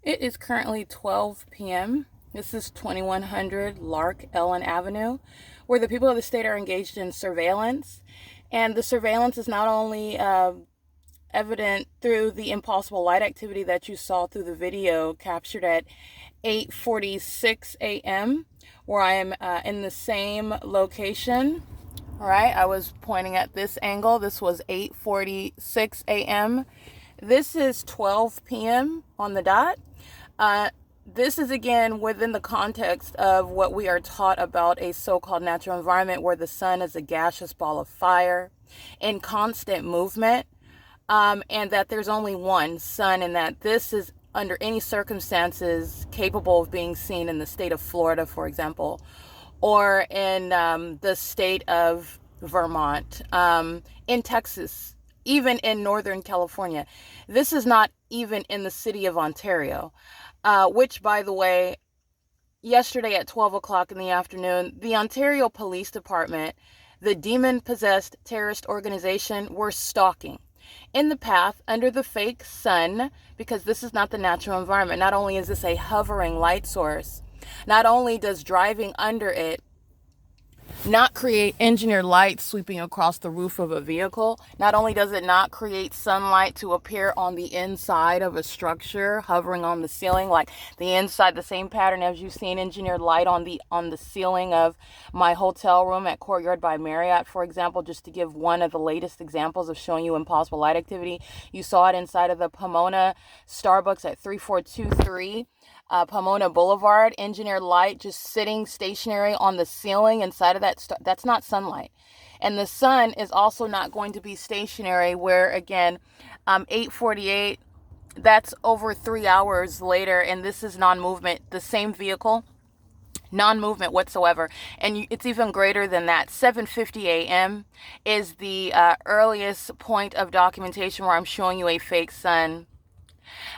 It is currently 12 p.m. This is 2100 LARK Ellen Avenue, where the people of the state are engaged in surveillance. And the surveillance is not only evident through the impossible light activity that you saw through the video captured at 8:46 a.m., where I am in the same location. All right, I was pointing at this angle. This was 8:46 a.m. This is 12 p.m. on the dot. This is again within the context of what we are taught about a so-called natural environment where the sun is a gaseous ball of fire in constant movement, and that there's only one sun, and that this is under any circumstances capable of being seen in the state of Florida, for example, or in the state of Vermont, in Texas, even in Northern California. This is not even in the city of Ontario, which, by the way, yesterday at 12 o'clock in the afternoon, the Ontario Police Department, the demon-possessed terrorist organization, were stalking in the path under the fake sun, because this is not the natural environment. Not only is this a hovering light source, not only does driving under it not create engineered light sweeping across the roof of a vehicle, not only does it not create sunlight to appear on the inside of a structure hovering on the ceiling, like the inside, the same pattern as you've seen engineered light on the ceiling of my hotel room at Courtyard by Marriott, for example, just to give one of the latest examples of showing you impossible light activity. You saw it inside of the Pomona Starbucks at 3423 Pomona Boulevard, engineered light just sitting stationary on the ceiling inside of that. That's not sunlight. And the sun is also not going to be stationary, where again, 8:48, that's over 3 hours later, and this is non-movement. The same vehicle, non-movement whatsoever. And it's even greater than that. 7:50 a.m. is the earliest point of documentation where I'm showing you a fake sun.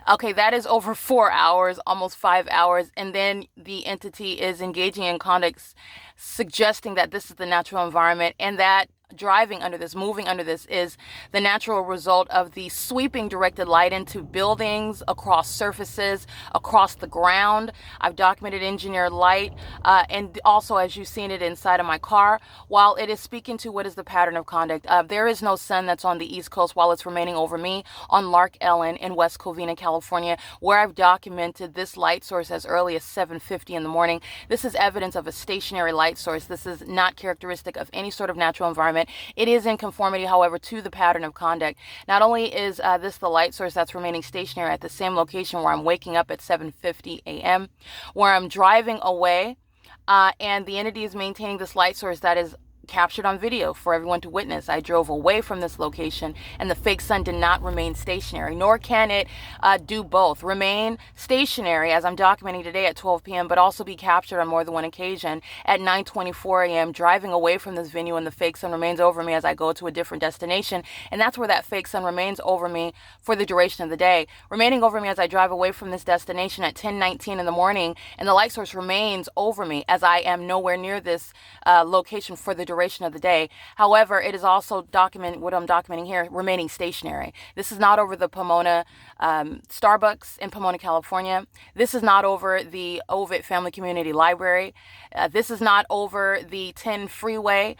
Okay, that is over 4 hours, almost 5 hours, and then the entity is engaging in conduct suggesting that this is the natural environment, and that driving under this, moving under this, is the natural result of the sweeping directed light into buildings, across surfaces, across the ground. I've documented engineered light, and also, as you've seen it inside of my car, while it is speaking to what is the pattern of conduct. There is no sun that's on the East Coast while it's remaining over me on Lark Ellen in West Covina, California, where I've documented this light source as early as 7:50 in the morning. This is evidence of a stationary light source. This is not characteristic of any sort of natural environment. It is in conformity, however, to the pattern of conduct. Not only is this the light source that's remaining stationary at the same location where I'm waking up at 7:50 a.m., where I'm driving away, and the entity is maintaining this light source that is captured on video for everyone to witness. I drove away from this location, and the fake sun did not remain stationary, nor can it do both. Remain stationary, as I'm documenting today at 12 p.m., but also be captured on more than one occasion at 9:24 a.m., driving away from this venue, and the fake sun remains over me as I go to a different destination. And that's where that fake sun remains over me for the duration of the day, remaining over me as I drive away from this destination at 10:19 in the morning, and the light source remains over me as I am nowhere near this location for the duration of the day. However, it is also what I'm documenting here, remaining stationary. This is not over the Pomona Starbucks in Pomona, California. This is not over the Ovid Family Community Library. This is not over the 10 freeway,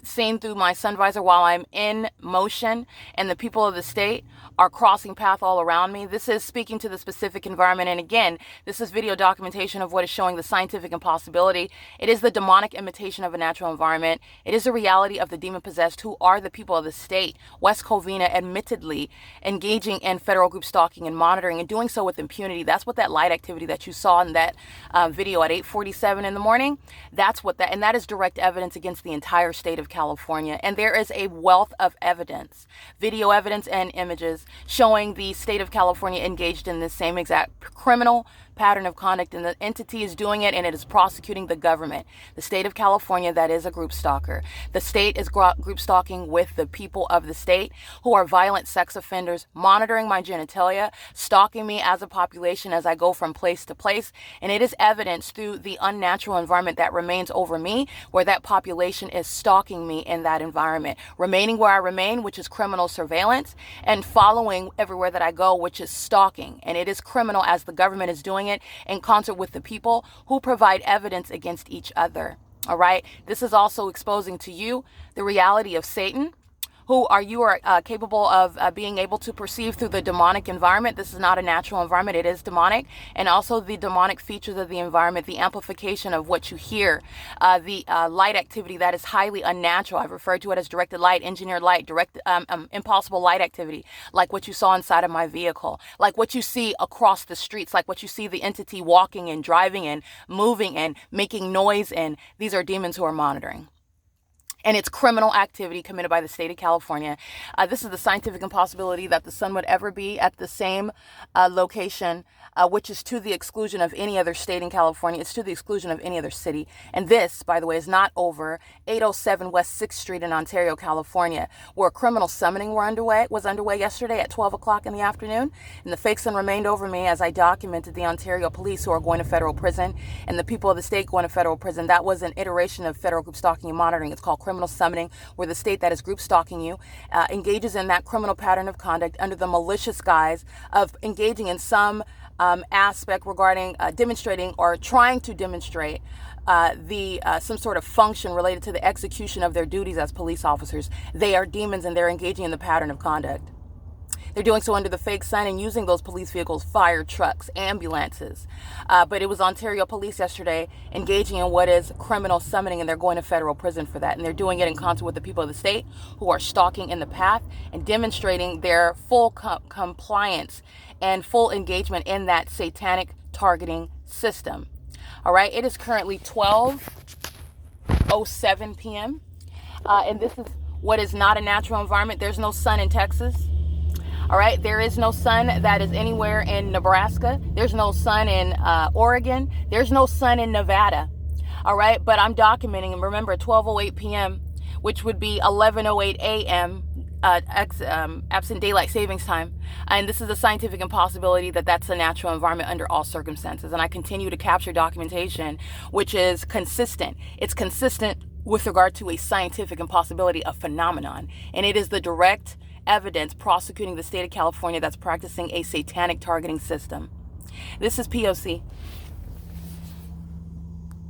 seen through my sun visor while I'm in motion, and the people of the state are crossing path all around me. This is speaking to the specific environment. And again, this is video documentation of what is showing the scientific impossibility. It is the demonic imitation of a natural environment. It is the reality of the demon-possessed, who are the people of the state. West Covina admittedly engaging in federal group stalking and monitoring, and doing so with impunity. That's what that light activity that you saw in that video at 8:47 in the morning, and that is direct evidence against the entire state of California. And there is a wealth of evidence, video evidence and images, showing the state of California engaged in this same exact criminal pattern of conduct, and the entity is doing it, and it is prosecuting the government. The state of California, that is a group stalker. The state is group stalking with the people of the state who are violent sex offenders, monitoring my genitalia, stalking me as a population as I go from place to place, and it is evidenced through the unnatural environment that remains over me, where that population is stalking me in that environment, remaining where I remain, which is criminal surveillance, and following everywhere that I go, which is stalking. And it is criminal as the government is doing it in concert with the people who provide evidence against each other. All right. This is also exposing to you the reality of Satan, who you are capable of being able to perceive through the demonic environment. This is not a natural environment. It is demonic. And also the demonic features of the environment, the amplification of what you hear, the light activity that is highly unnatural. I've referred to it as directed light, engineered light, impossible light activity, like what you saw inside of my vehicle, like what you see across the streets, like what you see the entity walking and driving and moving and making noise. And these are demons who are monitoring. And it's criminal activity committed by the state of California. This is the scientific impossibility that the sun would ever be at the same location, which is to the exclusion of any other state in California. It's to the exclusion of any other city. And this, by the way, is not over 807 West 6th Street in Ontario, California, where criminal summoning was underway yesterday at 12 o'clock in the afternoon. And the fake sun remained over me as I documented the Ontario police who are going to federal prison and the people of the state going to federal prison. That was an iteration of federal group stalking and monitoring. It's called criminal summoning, where the state that is group stalking you engages in that criminal pattern of conduct under the malicious guise of engaging in some aspect regarding demonstrating or trying to demonstrate some sort of function related to the execution of their duties as police officers. They are demons and they're engaging in the pattern of conduct. They're doing so under the fake sun and using those police vehicles, fire trucks, ambulances. But it was Ontario police yesterday engaging in what is criminal summoning, and they're going to federal prison for that. And they're doing it in concert with the people of the state who are stalking in the path and demonstrating their full compliance and full engagement in that satanic targeting system. All right, it is currently 12:07 p.m. And this is what is not a natural environment. There's no sun in Texas. All right, there is no sun that is anywhere in Nebraska. There's no sun in Oregon. There's no sun in Nevada. All right, but I'm documenting, and remember, 12:08 p.m., which would be 11:08 a.m. Absent daylight savings time. And this is a scientific impossibility that that's a natural environment under all circumstances. And I continue to capture documentation, which is consistent. It's consistent with regard to a scientific impossibility, a phenomenon. And it is the direct evidence prosecuting the state of California that's practicing a satanic targeting system. This is P.O.C.